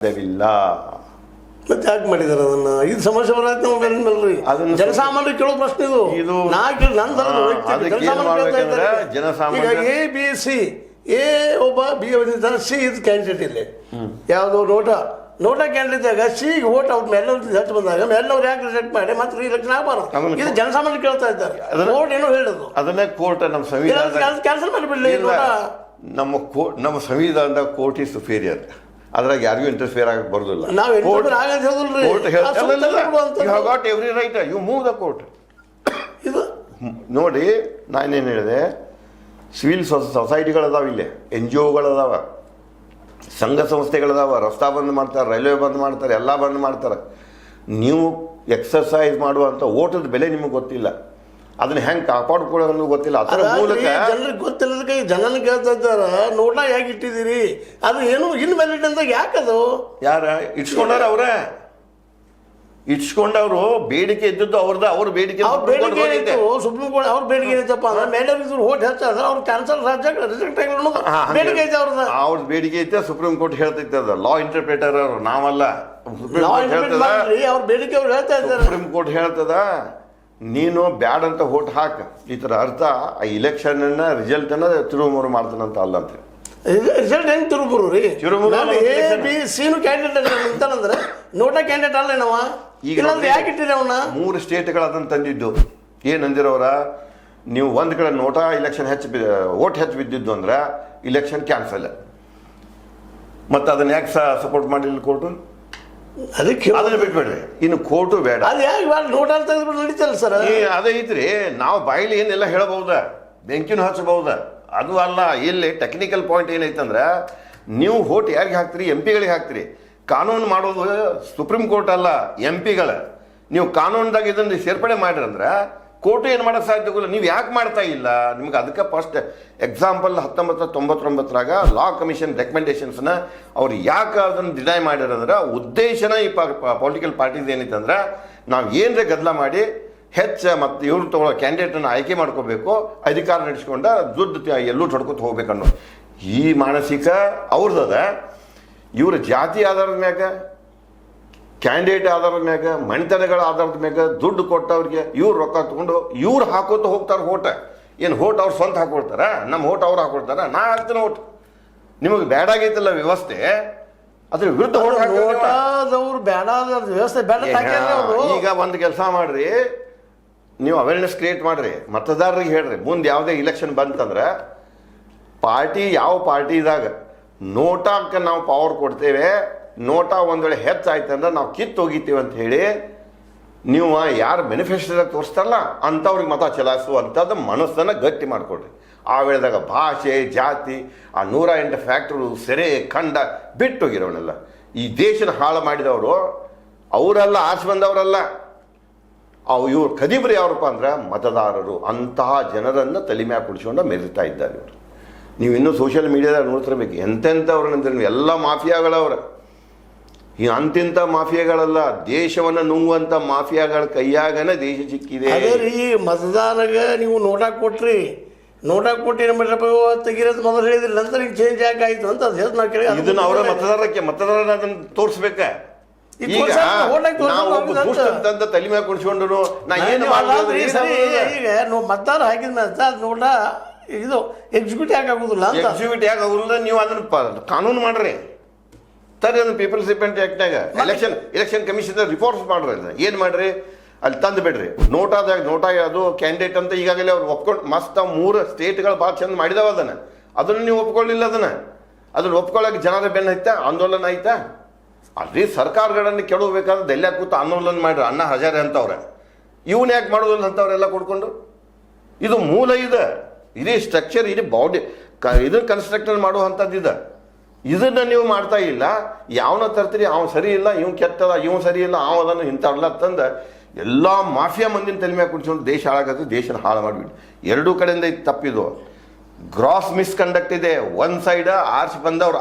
ಸಾಧ್ಯವಿಲ್ಲ. ಮತ್ತೆ ಯಾಕೆ ಮಾಡಿದಾರೆ ಅದನ್ನ? ಇದು ಸಮಸ್ಯೆ ಬರತ್ತೆ ನಮ್ಮ ಮೇಲ್ರಿ. ಜನಸಾಮಾನ್ಯರು ಕೇಳೋ ಪ್ರಶ್ನೆ ಇದು. ಜನಸಾಮಾನ್ಯ ಎ ಬಿ ಸಿ, ಎ ಒಬ್ಬ ಬಿ ಬಂದಿದ್ದಾನೆ, ಸಿ ಇದು ಕ್ಯಾಂಡಿಡೇಟ್ ಇಲ್ಲಿ ಯಾವುದು ನೋಟಾ ಕ್ಯಾಂಡಿಡೇಟ್ ಆಗ ಸಿಗೆ ಓಟ್ ಅವ್ರ ಮೇಲೆ ಹೆಚ್ಚು ಬಂದಾಗ ಮೇಲವ್ರು ಯಾಕೆ ರಿಜೆಕ್ಟ್ ಮಾಡಿ ಮತ್ತೆ ರಿಎಲೆಕ್ಷನ್ ಆಗಬಾರದು. ಇದು ಜನಸಾಮಾನ್ಯರು ಕೇಳ್ತಾ ಇದ್ದಾರೆ. ಕೋರ್ಟ್ ಏನೋ ಹೇಳುದು ಅದನ್ನೇ ಕೋರ್ಟ್ ನಮ್ಮ ಸಂವಿಧಾನ ಕ್ಯಾನ್ಸಲ್ ಮಾಡಿಬಿಡ್ಲಿ. ನಮ್ಮ ಸಂವಿಧಾನದ ಕೋರ್ಟ್ ಈಸ್ ಸುಪೀರಿಯರ್. ಅದ್ರಾಗ ಯಾರಿಗೂ ಇಂಟರ್ಫಿಯರ್ ಆಗಕ್ಕೆ ಬರೋದಿಲ್ಲ. Got every right you move the court. ಇದು ನೋಡಿ, ನಾನೇನು ಹೇಳಿದೆ, ಸಿವಿಲ್ ಸೊಸೈಟಿಗಳದಾವ, ಇಲ್ಲಿ NGOಗಳದಾವ, ಸಂಘ ಸಂಸ್ಥೆಗಳದಾವ, ರಸ್ತಾ ಬಂದ್ ಮಾಡ್ತಾರೆ, ರೈಲ್ವೆ ಬಂದ್ ಮಾಡ್ತಾರೆ, ಎಲ್ಲ ಬಂದ್ ಮಾಡ್ತಾರೆ. ನೀವು ಎಕ್ಸರ್ಸೈಸ್ ಮಾಡುವಂಥ ಓಟದ ಬೆಲೆ ನಿಮಗೆ ಗೊತ್ತಿಲ್ಲ, ಅದನ್ನ ಹೆಂಗೆ ಕಾಪಾಡ್ಕೊಳ್ಳೋದು ಗೊತ್ತಿಲ್ಲ. ಅದರ ಮೂಲಕ ಜನರಿಗೆ ಗೊತ್ತಿಲ್ಲದಕ್ಕೆ ಜನನ ಕೇಳ್ತಾ ಇದ್ದಾರ, ನೋಟಾ ಹೇಗೆ ಇಟ್ಟಿದ್ದೀರಿ, ಅದು ಏನು ಇನ್ವ್ಯಾಲಿಡ್ ಅಂತ ಯಾಕದು? ಯಾರ ಇಟ್ಸ್ಕೊಂಡಾರ? ಅವ್ರೆ ಇಟ್ಸ್ಕೊಂಡವ್ರು. ಬೇಡಿಕೆ ಇದ್ದದ್ದು ಅವ್ರದ್ದು. ಅವ್ರ ಬೇಡಿಕೆ ಸುಪ್ರೀಂ ಕೋರ್ಟ್ ಅವ್ರ ಬೇಡಿಕೆ ಏನೈತಪ್ಪ ಅಂದ್ರೆ ಮೇಲವ್ರಿಗೆ ಓಟ್ ಹೆಚ್ಚಾದ್ರೆ ಅವ್ರು ಕ್ಯಾನ್ಸಲ್ ರಿಜೆಕ್ಟ್ ಬೇಡಿಕೆ ಐತೆ ಅವ್ರದ್ದು. ಅವ್ರ ಬೇಡಿಕೆ ಐತೆ. ಸುಪ್ರೀಂ ಕೋರ್ಟ್ ಹೇಳ್ತೈತೆ, ಅದು ಲಾ ಇಂಟರ್ಪ್ರಿಟರ್ ಅವರು, ನಾವಲ್ಲ. ಅವ್ರ ಬೇಡಿಕೆ ಅವ್ರು ಹೇಳ್ತಾ ಇದ್ದಾರೆ. ಸುಪ್ರೀಂ ಕೋರ್ಟ್ ಹೇಳ್ತದ, ನೀನು ಬ್ಯಾಡ್ ಅಂತ ಓಟ್ ಹಾಕ. ಈ ಥರ ಅರ್ಥ ಆ ಇಲೆಕ್ಷನ್ ರಿಸಲ್ಟ್ ತಿರುಮುರು ಮಾಡ್ತಾನಂತ ಅಲ್ಲ ಅಂತ. ರಿಸಲ್ಟ್ ಹೆಂಗ್ ತಿರುಮುರು ರೀ? ಎ ಬಿ ಸಿನು ಕ್ಯಾಂಡಿಡೇಟ್ ಅಂತಾನಂದ್ರೆ ನೋಟಾ ಕ್ಯಾಂಡಿಡೇಟ್ ಅಲ್ಲ ನಾವ. ಈಗ ಯಾಕೆ ಇಟ್ಟಿರಿ ಅವನ್ನ? 3 ಸ್ಟೇಟ್ಗಳು ಅದನ್ನು ತಂದಿದ್ದು. ಏನಂದಿರವ್ರ, ನೀವು ಒಂದ್ ಕಡೆ ನೋಟಾ ಇಲೆಕ್ಷನ್ ಓಟ್ ಹೆಚ್ಚು ಬಿದ್ದಿದ್ದು ಅಂದ್ರೆ ಇಲೆಕ್ಷನ್ ಕ್ಯಾನ್ಸಲ್. ಮತ್ತೆ ಅದನ್ನ ಯಾಕೆ ಸಪೋರ್ಟ್ ಮಾಡಿಲ್ಲ ಕೋರ್ಟು? ಅದನ್ನ ಬಿಟ್ಬೇಡ್ರಿ. ಇನ್ನು ಕೋರ್ಟು ಬೇಡ. ನೋಟಾ ತೆಗೆದ್ಬಿಟ್ಟು ನಡೀತಲ್ಲ ಸರ್. ಅದೇ ಐತ್ರಿ, ನಾವು ಬಾಯಿಲಿ ಏನೆಲ್ಲ ಹೇಳಬಹುದ, ಬೆಂಕಿನೂ ಹಚ್ಚಬಹುದ. ಅದು ಅಲ್ಲ. ಇಲ್ಲಿ ಟೆಕ್ನಿಕಲ್ ಪಾಯಿಂಟ್ ಏನೈತಂದ್ರೆ, ನೀವು ಓಟ್ ಯಾರಿಗೆ ಹಾಕ್ತೀರಿ? MP ಗಳಿಗೆ ಹಾಕ್ತೀರಿ. ಕಾನೂನು ಮಾಡೋದು ಸುಪ್ರೀಂ ಕೋರ್ಟ್ ಅಲ್ಲ, MP ಗಳ. ನೀವು ಕಾನೂನ್ದಾಗ ಇದನ್ನು ಸೇರ್ಪಡೆ ಮಾಡಿರಂದ್ರೆ ಕೋರ್ಟ್ ಏನು ಮಾಡೋಕ್ಕೆ ಸಾಧ್ಯವಿಲ್ಲ. ನೀವು ಯಾಕೆ ಮಾಡ್ತಾ ಇಲ್ಲ? ನಿಮ್ಗೆ ಅದಕ್ಕೆ ಫಸ್ಟ್ ಎಕ್ಸಾಂಪಲ್ 1999ರಾಗ ಲಾ ಕಮಿಷನ್ ರೆಕಮೆಂಡೇಶನ್ಸ್ನ ಅವ್ರು ಯಾಕೆ ಅದನ್ನು ಡಿನೈ ಮಾಡ್ಯಾರಂದ್ರೆ, ಉದ್ದೇಶನ ಈ ಪೊಲಿಟಿಕಲ್ ಪಾರ್ಟೀಸ್ ಏನಿತ್ತಂದ್ರೆ, ನಾವು ಏನರೇ ಗದ್ದಲ ಮಾಡಿ ಮತ್ತು ಇವ್ರು ತಗೊಳ್ಳೋ ಕ್ಯಾಂಡಿಡೇಟನ್ನು ಆಯ್ಕೆ ಮಾಡ್ಕೋಬೇಕು, ಅಧಿಕಾರ ನಡೆಸ್ಕೊಂಡ ದುಡ್ಡು ಎಲ್ಲೂ ತೊಡ್ಕೊತ ಹೋಗ್ಬೇಕನ್ನೋ ಈ ಮಾನಸಿಕ ಅವ್ರದ್ದದ. ಇವ್ರ ಜಾತಿ ಆಧಾರದ ಮ್ಯಾಗ, ಕ್ಯಾಂಡಿಡೇಟ್ ಆಧಾರದ ಮ್ಯಾಗ, ಮಣಿತನಗಳ ಆಧಾರದ ಮ್ಯಾಗ ದುಡ್ಡು ಕೊಟ್ಟವ್ರಿಗೆ ಇವ್ರು ರೊಕ್ಕ ತಗೊಂಡು ಇವ್ರು ಹಾಕೋತ ಹೋಗ್ತಾರೆ ಓಟ. ಏನು ಓಟ್ ಅವ್ರು ಸ್ವಂತ ಹಾಕೊಳ್ತಾರ? ನಮ್ಮ ಓಟ್ ಅವ್ರು ಹಾಕೊಳ್ತಾರ? ನಾ ಹಾಕ್ತೀನಿ ಓಟ್. ನಿಮಗೆ ಬೇಡಾಗೈತಲ್ಲ ವ್ಯವಸ್ಥೆ, ಅದ್ರ ವಿರುದ್ಧ ವ್ಯವಸ್ಥೆ ಬೇಡ. ಈಗ ಒಂದು ಕೆಲಸ ಮಾಡ್ರಿ, ನೀವು ಅವೇರ್ನೆಸ್ ಕ್ರಿಯೇಟ್ ಮಾಡ್ರಿ, ಮತದಾರರಿಗೆ ಹೇಳ್ರಿ, ಮುಂದೆ ಯಾವುದೇ ಇಲೆಕ್ಷನ್ ಬಂತಂದ್ರೆ ಪಾರ್ಟಿ ಯಾವ ಪಾರ್ಟಿದಾಗ ನೋಟಾಕ್ಕೆ ನಾವು ಪವರ್ ಕೊಡ್ತೇವೆ, ನೋಟಾ ಒಂದ್ ವೇಳೆ ಹೆಚ್ಚಾಯ್ತಂದ್ರೆ ನಾವು ಕಿತ್ತೋಗಿತೀವಿ ಅಂತ ಹೇಳಿ ನೀವು ಯಾರು ಬೆನಿಫಿಷರಿ ತೋರಿಸ್ತಾರಲ್ಲ ಅಂಥವ್ರಿಗೆ ಮತ ಚಲಾಯಿಸುವಂಥದ್ದು ಮನಸ್ಸನ್ನು ಗಟ್ಟಿ ಮಾಡಿಕೊಡ್ರಿ. ಆ ವೇಳೆದಾಗ ಭಾಷೆ, ಜಾತಿ, ಆ 108 ಫ್ಯಾಕ್ಟ್ರು, ಸೆರೆ, ಖಂಡ ಬಿಟ್ಟೋಗಿರೋನೆಲ್ಲ ಈ ದೇಶನ ಹಾಳು ಮಾಡಿದವರು ಅವರೆಲ್ಲ ಆರ್ಸಿ ಬಂದವರಲ್ಲ. ಇವ್ರು ಕದಿಬ್ರಿ ಯಾರಪ್ಪ ಅಂದ್ರೆ ಮತದಾರರು. ಅಂತಹ ಜನರನ್ನು ತಲೆಮ್ಯಾಗ ಕುಡಿಸ್ಕೊಂಡು ಮೆರಿತಾ ಇದ್ದಾರೆ ಇವರು. ನೀವು ಇನ್ನೂ ಸೋಷಿಯಲ್ ಮೀಡಿಯಾದಾಗ ನೋಡ್ತಿರ್ಬೇಕು, ಎಂತೆಂಥವ್ರನ್ನಂದ್ರೆ ನೀವು ಎಲ್ಲ ಮಾಫಿಯಾಗಳವ್ರ. ಈ ಅಂತಿಂಥ ಮಾಫಿಯಾಗಳಲ್ಲ, ದೇಶವನ್ನು ನುಂಗುವಂಥ ಮಾಫಿಯಾಗಳ ಕೈಯಾಗನೇ ದೇಶ ಸಿಕ್ಕಿದೆ. ಅದೇ ರೀ, ಮತದಾರಗ ನೀವು ನೋಟಾ ಕೊಟ್ರಿ, ನೋಟಾ ಕೊಟ್ಟು ಏನು ಮಾಡ್ರಪ್ಪ ತೆಗಿರೋದು ಮೊದಲು ಹೇಳಿದ್ರಿ, ನಂತರ ಈಗ ಚೇಂಜ್ ಯಾಕಾಯ್ತು ಅಂತ ಅದು ಹೇಳ್ತು. ನಾವು ಕೇಳಿ ಇದನ್ನ ಅವರ ಮತದಾರನ ಅದನ್ನು ತೋರಿಸ್ಬೇಕ. ಈಗ ತಲೆ ಮ್ಯಾಗ ಕುಡಿಸ್ಕೊಂಡು ನಾ ಏನು ಮಾಡ್ರಿ ಈಗ ಮತದಾರ ಹಾಕಿದ್ಮೇಲೆ ಅದು ನೋಟಾ ಇದು ಎಕ್ಸಿಕ್ಯೂಟಿವ್ ಯಾಕಾಗುದಿಲ್ಲ ಅಂತ. ಎಕ್ಸಿಕ್ಯೂಟಿವ್ ಯಾಕಾಗುದಿಲ್ಲ? ನೀವು ಅದನ್ನ ಕಾನೂನು ಮಾಡ್ರಿ, ತರ್ರಿ ಅದನ್ನ ಪೀಪಲ್ಸ್ ಡಿಪೆಂಡ್ ಆಕ್ಟ್ನಾಗ. ಎಲೆಕ್ಷನ್ ಕಮಿಷನ್ ರಿಪೋರ್ಟ್ಸ್ ಮಾಡ್ರಿ. ಏನು ಮಾಡ್ರಿ, ಅಲ್ಲಿ ತಂದು ಬಿಡ್ರಿ. ನೋಟಾದಾಗ ನೋಟಾ ಅದು ಕ್ಯಾಂಡಿಡೇಟ್ ಅಂತ ಈಗಾಗಲೇ ಅವ್ರು ಒಪ್ಕೊಂಡು ಮಸ್ತ್ 3 ಸ್ಟೇಟ್ಗಳು ಭಾಳ ಚಂದ ಮಾಡಿದಾವ. ಅದನ್ನು ನೀವು ಒಪ್ಕೊಳ್ಳಿಲ್ಲ. ಅದನ್ನ ಒಪ್ಕೊಳ್ಳೋಕೆ ಜನರ ಬೆನ್ನ ಐತಾ, ಆಂದೋಲನ ಐತಾ? ಅಲ್ರಿ, ಸರ್ಕಾರಗಳನ್ನು ಕೆಡಬೇಕಾದ್ರೆ ಡೆಲ್ಲಿಯಾಗ ಕೂತು ಆಂದೋಲನ ಮಾಡ್ರಿ ಅಣ್ಣಾ ಹಜಾರೆ ಅಂತವ್ರೆ. ಇವನ್ ಯಾಕೆ ಮಾಡೋದಿಲ್ಲ ಅಂತವ್ರೆಲ್ಲ ಕೊಡ್ಕೊಂಡು? ಇದು ಮೂಲ ಇದೆ, ಇಡೀ ಸ್ಟ್ರಕ್ಚರ್, ಇಡೀ ಬಾಡಿ ಇದನ್ನ ಕನ್ಸ್ಟ್ರಕ್ಟರ್ ಮಾಡುವಂಥದ್ದು ಇದೆ. ಇದನ್ನ ನೀವು ಮಾಡ್ತಾ ಇಲ್ಲ. ಯಾವನ ತರ್ತೀರಿ, ಅವ್ನು ಸರಿ ಇಲ್ಲ, ಇವ್ ಕೆಟ್ಟದ, ಇವ್ ಸರಿ ಇಲ್ಲ, ಅವದನ್ನು ಇಂಥವ್ರಲ್ಲ ತಂದ ಎಲ್ಲ ಮಾಫಿಯಾ ಮಂದಿನ ತಲೆ ಮ್ಯಾಗ ಕುಡಿಸ್ಕೊಂಡು ದೇಶ ಹಾಳಾಗತ್ತೆ, ದೇಶನ ಹಾಳು ಮಾಡಿಬಿಟ್ಟು. ಎರಡೂ ಕಡೆಯಿಂದ ಇದು ತಪ್ಪಿದು. ಗ್ರಾಸ್ ಮಿಸ್ಕಂಡಕ್ಟ್ ಇದೆ. ಒಂದ್ ಸೈಡ್ ಆರ್ಸ್ ಬಂದವ್ರು